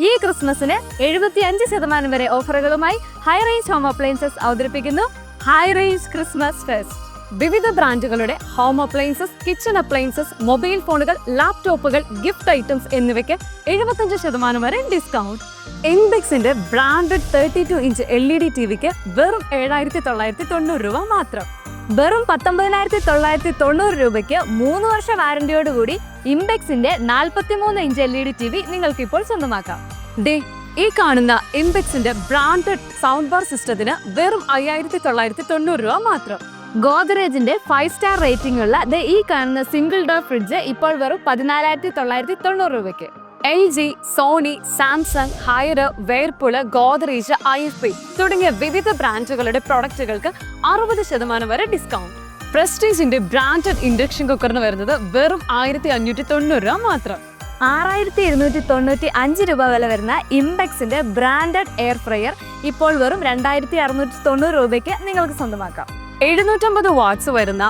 ഈ ക്രിസ്മസിന് 75% വരെ ഓഫറുകളുമായി ഹൈ റേഞ്ച് ഹോം അപ്ലയൻസസ് അവതരിപ്പിക്കുന്നു ഹൈ റേഞ്ച് ക്രിസ്മസ് ഫെസ്റ്റ്. വിവിധ ബ്രാൻഡുകളുടെ home appliances, kitchen appliances, mobile ഫോണുകൾ, ലാപ്ടോപ്പുകൾ, ഗിഫ്റ്റ് ഐറ്റംസ് എന്നിവയ്ക്ക് 75% വരെ ഡിസ്കൗണ്ട്. ഇൻബെക്സിന്റെ ബ്രാൻഡഡ് 32 ഇഞ്ച് LED ടിവിക്ക് വെറും 7,990 രൂപ മാത്രം. വെറും 19,990 രൂപയ്ക്ക് 3 വർഷ വാറന്റിയോടുകൂടി ഇംബെക്സിന്റെ 43 ഇഞ്ച് LED ടിവി നിങ്ങൾക്ക് ഇപ്പോൾ സ്വന്തമാക്കാം. ഈ കാണുന്ന ഇംബെക്സിന്റെ ബ്രാൻഡഡ് സൗണ്ട് ബാർ സിസ്റ്റത്തിന് വെറും 5,990 രൂപ മാത്രം. ഗോദ്രേജിന്റെ 5 സ്റ്റാർ റേറ്റിംഗ് ഉള്ള ഈ കാണുന്ന സിംഗിൾ ഡോർ ഫ്രിഡ്ജ് ഇപ്പോൾ വെറും 14,990 രൂപയ്ക്ക്. LG, Sony, Samsung, Haier, Whirlpool, Godrej, IFB തുടങ്ങിയ വിവിധ ബ്രാൻഡുകളുടെ പ്രൊഡക്റ്റുകൾക്ക് 60% വരെ ഡിസ്കൗണ്ട്. പ്രസ്റ്റീജിന്റെ ബ്രാൻഡഡ് ഇൻഡക്ഷൻ കുക്കറിന് വരുന്നത് വെറും 1,590 രൂപ മാത്രം. 6,295 രൂപ വില വരുന്ന ഇംബെക്സിന്റെ ബ്രാൻഡഡ് എയർ ഫ്രയർ ഇപ്പോൾ വെറും 2,690 രൂപയ്ക്ക് നിങ്ങൾക്ക് സ്വന്തമാക്കാം. 750 വാട്ട്സ് വരുന്ന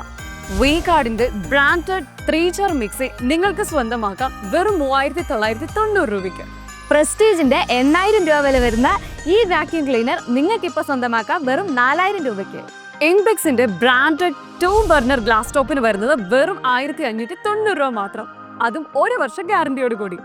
വീഗാർഡിന്റെ ബ്രാൻഡഡ് 3 ജാർ മിക്സി നിങ്ങൾക്ക് സ്വന്തമാക്കാം വെറും 3,990 രൂപയ്ക്ക്. പ്രസ്റ്റീജിന്റെ 8,000 രൂപ വില വരുന്ന ഈ വാക്യൂം ക്ലീനർ നിങ്ങൾക്ക് ഇപ്പോൾ സ്വന്തമാക്കാം വെറും 4,000 രൂപയ്ക്ക്. ഇംബെക്സിന്റെ ബ്രാൻഡഡ് 2 ബർണർ ഗ്ലാസ് ടോപ്പിന് വരുന്നത് വെറും 1,590 രൂപ മാത്രം, അതും 1 വർഷ ഗ്യാരണ്ടിയോട് കൂടി.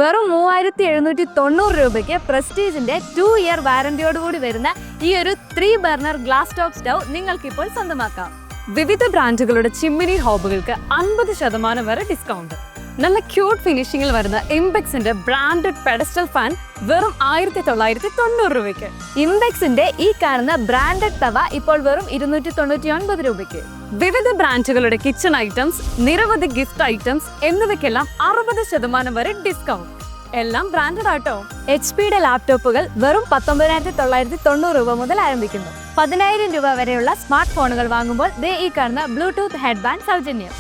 വെറും 3,790 രൂപയ്ക്ക് പ്രസ്റ്റീജിന്റെ 2 ഇയർ വാറന്റിയോടുകൂടി വരുന്ന ഈ ഒരു 3 ബർണർ ഗ്ലാസ് ടോപ്പ് സ്റ്റൗ നിങ്ങൾക്ക് ഇപ്പോൾ സ്വന്തമാക്കാം. വിവിധ ബ്രാൻഡുകളുടെ ചിമ്മിനി ഹോബുകൾക്ക് 50% വരെ ഡിസ്കൗണ്ട്. നല്ല ക്യൂട്ട് ഫിനിഷിംഗിൽ വരുന്ന ഇംബെക്സിന്റെ ബ്രാൻഡഡ് പെഡസ്റ്റൽ ഫാൻ വെറും 1,990 രൂപയ്ക്ക്. ഇംബെക്സിന്റെ ഈ കാണുന്ന ബ്രാൻഡഡ് തവ ഇപ്പോൾ വെറും 299 രൂപയ്ക്ക്. വിവിധ ബ്രാൻഡുകളുടെ കിച്ചൺ ഐറ്റംസ്, നിരവധി ഗിഫ്റ്റ് ഐറ്റംസ് എന്നിവയ്ക്കെല്ലാം 60% വരെ ഡിസ്കൗണ്ട്. എല്ലാം ബ്രാൻഡഡ് ആട്ടോ. HP ലാപ്ടോപ്പുകൾ വെറും 19,990 രൂപ മുതൽ ആരംഭിക്കുന്നു. 10,000 രൂപ വരെയുള്ള സ്മാർട്ട് ഫോണുകൾ വാങ്ങുമ്പോൾ ഈ കാണുന്ന ബ്ലൂടൂത്ത് ഹെഡ് ബാൻഡ് സൗജന്യം.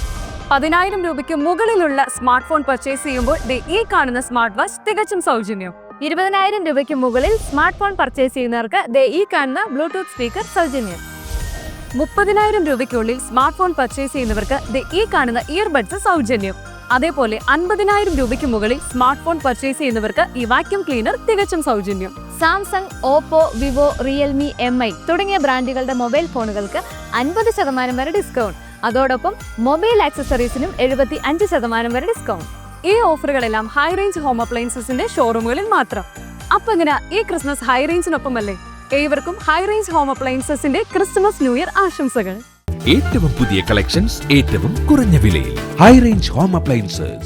10,000 രൂപയ്ക്ക് മുകളിലുള്ള സ്മാർട്ട് ഫോൺ പർച്ചേസ് ചെയ്യുമ്പോൾ ഈ കാണുന്ന സ്മാർട്ട് വാച്ച് തികച്ചും സൗജന്യം. 20,000 രൂപയ്ക്ക് മുകളിൽ സ്മാർട്ട് ഫോൺ പർച്ചേസ് ചെയ്യുന്നവർക്ക് ഈ കാണുന്ന ബ്ലൂടൂത്ത് സ്പീക്കർ സൗജന്യം. 30,000 രൂപയ്ക്കുള്ളിൽ സ്മാർട്ട് ഫോൺ പർച്ചേസ് ചെയ്യുന്നവർക്ക് ഈ കാണുന്ന ഇയർബഡ്സ് സൗജന്യം. അതേപോലെ 50,000 രൂപയ്ക്ക് മുകളിൽ സ്മാർട്ട് ഫോൺ പർച്ചേസ് ചെയ്യുന്നവർക്ക് ഈ വാക്യൂം ക്ലീനർ തികച്ചും സൗജന്യം. Samsung, Oppo, Vivo, Realme, MI തുടങ്ങിയ ബ്രാൻഡുകളുടെ മൊബൈൽ ഫോണുകൾക്ക് 50% വരെ ഡിസ്കൗണ്ട്. അതോടൊപ്പം മൊബൈൽ ആക്സസറീസിനും 75% വരെ ഡിസ്കൗണ്ട്. ഈ ഓഫറുകളെല്ലാം ഹൈ റേഞ്ച് ഹോം അപ്ലയൻസസിന്റെ ഷോറൂമുകളിൽ മാത്രം. അപ്പൊ ഇങ്ങനെ ഈ ക്രിസ്മസ് ഹൈ റേഞ്ചിനൊപ്പമല്ലേ? ഏവർക്കും high range home അപ്ലയൻസസിന്റെ Christmas new year ആശംസകൾ. ഏറ്റവും പുതിയ കളക്ഷൻസ് ഏറ്റവും കുറഞ്ഞ വിലയിൽ ഹൈ റേഞ്ച് ഹോം അപ്ലയൻസസ്.